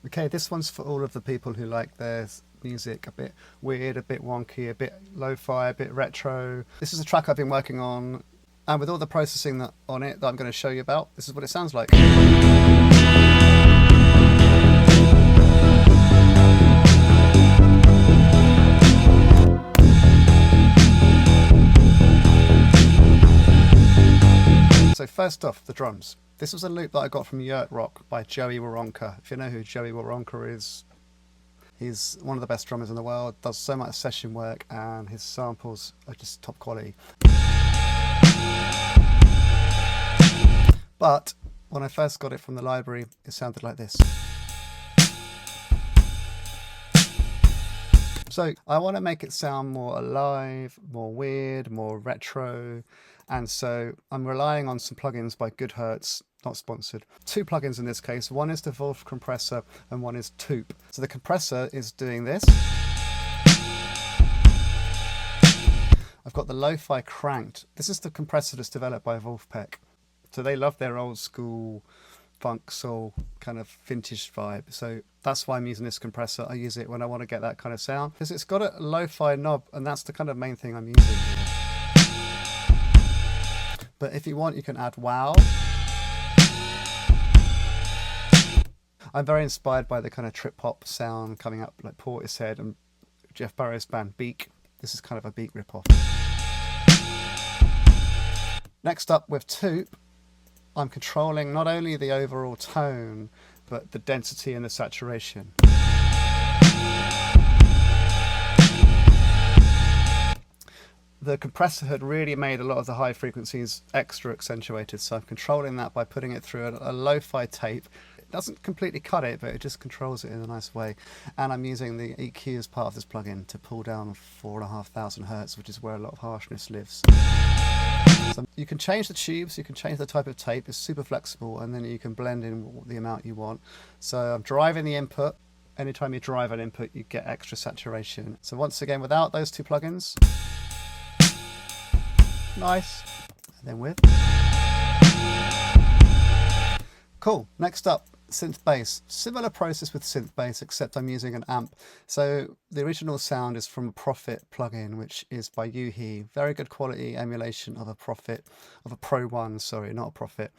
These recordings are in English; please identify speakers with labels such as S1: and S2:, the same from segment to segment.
S1: Okay, this one's for all of the people who like their music a bit weird, a bit wonky, a bit lo-fi, a bit retro. This is a track I've been working on, and with all the processing on it that I'm going to show you about, this is what it sounds like. So first off, the drums. This was a loop that I got from Yurt Rock by Joey Waronker. If you know who Joey Waronker is, he's one of the best drummers in the world, does so much session work, and his samples are just top quality. But when I first got it from the library, it sounded like this. So I want to make it sound more alive, more weird, more retro. And so I'm relying on some plugins by Goodhertz, not sponsored. Two plugins in this case. One is the Vulf compressor and one is Tupe. So the compressor is doing this. I've got the lo-fi cranked. This is the compressor that's developed by Vulfpeck. So they love their old school funk soul kind of vintage vibe. So that's why I'm using this compressor. I use it when I want to get that kind of sound because it's got a lo-fi knob, and that's the kind of main thing I'm using here. But if you want, you can add wow. I'm very inspired by the kind of trip hop sound coming up like Portishead and Jeff Barrow's band Beak. This is kind of a Beak ripoff. Next up with Tupe, I'm controlling not only the overall tone, but the density and the saturation. The compressor had really made a lot of the high frequencies extra accentuated, so I'm controlling that by putting it through a lo-fi tape. It doesn't completely cut it, but it just controls it in a nice way. And I'm using the EQ as part of this plugin to pull down 4,500 hertz, which is where a lot of harshness lives. So you can change the tubes, you can change the type of tape, it's super flexible, and then you can blend in the amount you want. So I'm driving the input. Anytime you drive an input, you get extra saturation. So once again, without those two plugins, nice. And then with. Cool. Next up, synth bass. Similar process with synth bass, except I'm using an amp. So the original sound is from a Prophet plugin, which is by Yuhi. Very good quality emulation of a Pro 1, sorry, not a Prophet.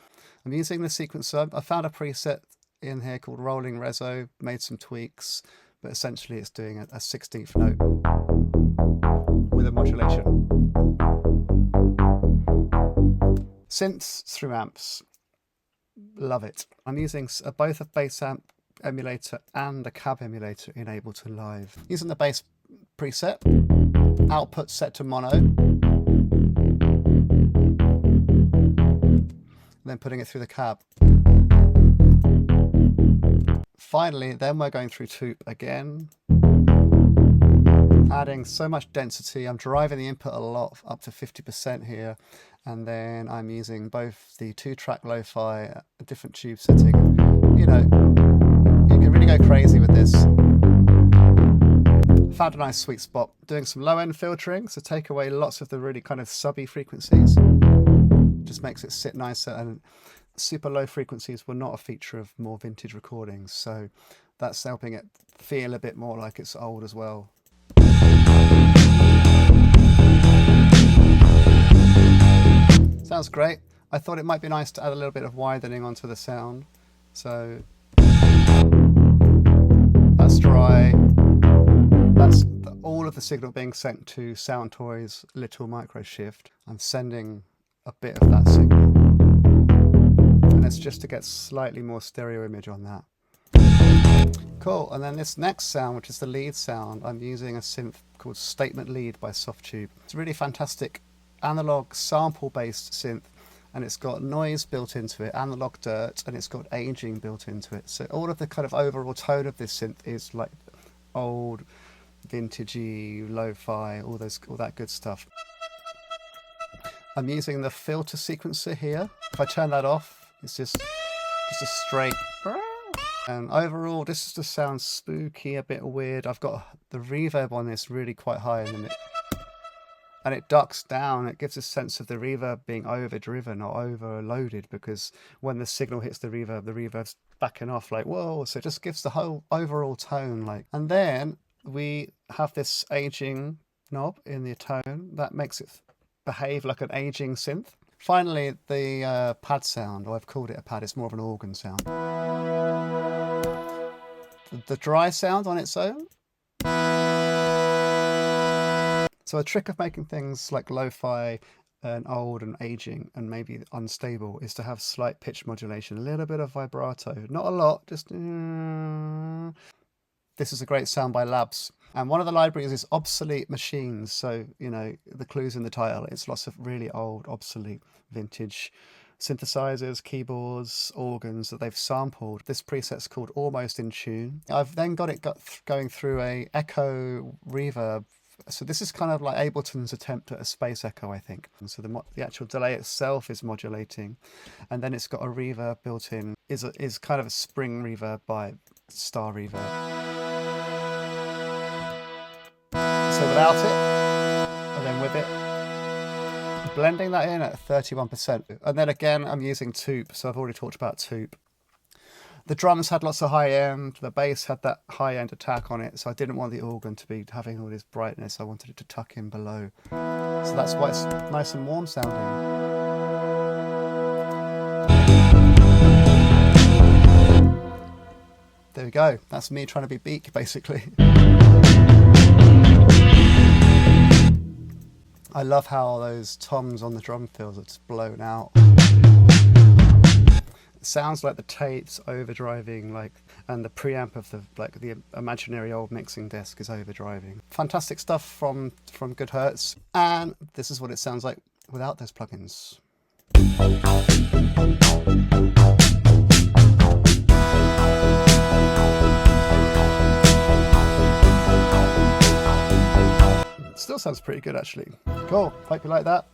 S1: I'm using the sequencer. I found a preset in here called Rolling Rezo, made some tweaks, but essentially it's doing a 16th note with a modulation. Synths through amps. Love it. I'm using both a bass amp emulator and a cab emulator in Ableton Live. Using the bass preset, output set to mono, and then putting it through the cab. Finally, then we're going through Tupe again, adding so much density. I'm driving the input a lot, up to 50% here. And then I'm using both the 2-track lo-fi, a different tube setting. You know, you can really go crazy with this. Found a nice sweet spot. Doing some low-end filtering, so take away lots of the really kind of subby frequencies. Just makes it sit nicer, and super low frequencies were not a feature of more vintage recordings, so that's helping it feel a bit more like it's old as well. Sounds great. I thought it might be nice to add a little bit of widening onto the sound. So that's dry. That's all of the signal being sent to Soundtoy's little micro shift. I'm sending a bit of that signal. And it's just to get slightly more stereo image on that. Cool. And then this next sound, which is the lead sound, I'm using a synth called Statement Lead by Softtube. It's a really fantastic analog sample-based synth, and it's got noise built into it, analog dirt, and it's got aging built into it. So all of the kind of overall tone of this synth is like old, vintagey, lo-fi, all that good stuff. I'm using the filter sequencer here. If I turn that off, it's just a straight. And overall, this just sounds spooky, a bit weird. I've got the reverb on this really quite high, and it ducks down. It gives a sense of the reverb being overdriven or overloaded, because when the signal hits the reverb backing off, like, whoa. So it just gives the whole overall tone, like. And then we have this aging knob in the tone that makes it behave like an aging synth. Finally, the pad sound, or I've called it a pad, it's more of an organ sound. The dry sound on its own. So a trick of making things like lo-fi and old and aging and maybe unstable is to have slight pitch modulation, a little bit of vibrato, not a lot, just. This is a great sound by Labs. And one of the libraries is Obsolete Machines. So, you know, the clue's in the title. It's lots of really old, obsolete, vintage synthesizers, keyboards, organs that they've sampled. This preset's called Almost in Tune. I've then got it going through a echo reverb. So this is kind of like Ableton's attempt at a space echo, I think. And so the actual delay itself is modulating, and then it's got a reverb built in. Is kind of a spring reverb by Star Reverb. So without it, and then with it, blending that in at 31%. And then again, I'm using Tupe, so I've already talked about Tupe. The drums had lots of high end, the bass had that high end attack on it, so I didn't want the organ to be having all this brightness, I wanted it to tuck in below. So that's why it's nice and warm sounding. There we go, that's me trying to be Beak, basically. I love how those toms on the drum fills are just blown out. It sounds like the tapes overdriving, like, and the preamp of the imaginary old mixing desk is overdriving. Fantastic stuff from Goodhertz, and this is what it sounds like without those plugins. Still sounds pretty good, actually. Cool, hope you like that.